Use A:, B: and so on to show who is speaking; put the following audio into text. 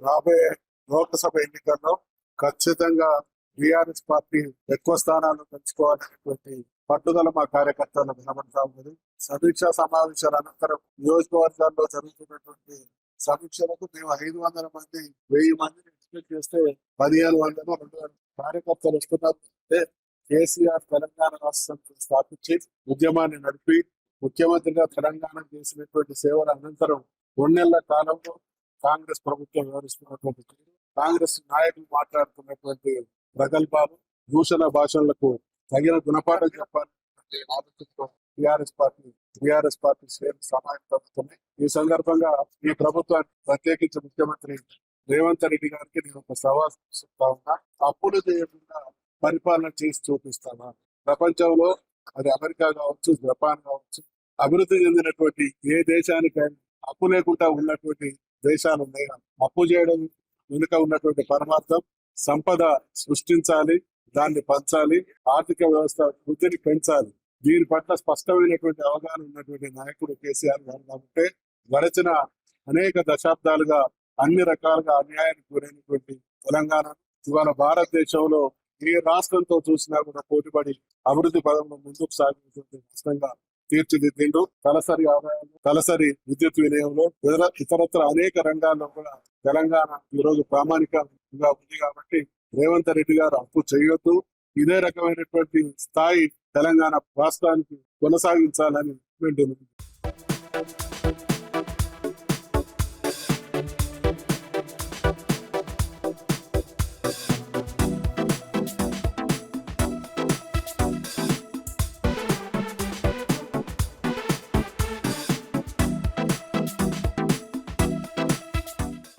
A: రాబోయే లోక్సభ ఎన్నికల్లో ఖచ్చితంగా టీఆర్ఎస్ పార్టీ ఎక్కువ స్థానాలు పెంచుకోవాలనేటువంటి పట్టుదల మా కార్యకర్తలు కనబడతా ఉన్నది. సమీక్షా సమావేశాల అనంతరం నియోజకవర్గాల్లో జరుగుతున్నటువంటి సమీక్షలకు మేము 500 మంది 1000 మందిని ఎక్స్పెక్ట్ చేస్తే 1500 2000 కార్యకర్తలు వస్తున్నారు. కేసీఆర్ తెలంగాణ రాష్ట్రం స్థాపించి ఉద్యమాన్ని నడిపి ముఖ్యమంత్రిగా తెలంగాణ చేసినటువంటి సేవల అనంతరం 2 నెలల కాలంలో కాంగ్రెస్ ప్రభుత్వం వ్యవహరిస్తున్నటువంటి కాంగ్రెస్ నాయకులు మాట్లాడుతున్నటువంటి ప్రగల్భాలు దూషణ భాషలకు తగిన గుణపాఠం చెప్పాలనే ఆలోచనతో టిఆర్ఎస్ పార్టీ శ్రేణులు సమాయత్తమవుతున్నాయి. ఈ సందర్భంగా ఈ ప్రభుత్వాన్ని ప్రత్యేకించి ముఖ్యమంత్రి రేవంత్ రెడ్డి గారికి నేను ఒక సవాల్ చూస్తా ఉన్నా. అప్పులు చేయకుండా పరిపాలన చేసి చూపిస్తానా? ప్రపంచంలో అది అమెరికా కావచ్చు, జపాన్ కావచ్చు, అభివృద్ధి చెందినటువంటి ఏ దేశానికైనా అప్పు లేకుండా ఉన్నటువంటి దేశాలు ఉన్నాయి. అప్పు చేయడం వెనుక ఉన్నటువంటి పరమార్థం సంపద సృష్టించాలి, దాన్ని పంచాలి, ఆర్థిక వ్యవస్థ వృద్ధిని పెంచాలి. దీని పట్ల స్పష్టమైనటువంటి అవగాహన ఉన్నటువంటి నాయకుడు కేసీఆర్ గారు కాబట్టి గడిచిన అనేక దశాబ్దాలుగా అన్ని రకాలుగా అన్యాయానికి గురైనటువంటి తెలంగాణ ఇవాళ భారతదేశంలో ఏ రాష్ట్రంతో చూసినా కూడా పోటీపడి అభివృద్ధి పదంలో ముందుకు సాగినటువంటి రాష్ట్రంగా తీర్చిదిద్దిండు. తలసరి ఆదాయం, తలసరి విద్యుత్ వినియోగంలో ఇతరత్ర అనేక రంగాల్లో కూడా తెలంగాణ ఈరోజు ప్రామాణికంగా ఉంది. కాబట్టి రేవంత్ రెడ్డి గారు అప్పు చేయొద్దు, ఇదే రకమైనటువంటి స్థాయి తెలంగాణ రాష్ట్రానికి కొనసాగించాలని వింటున్నాను.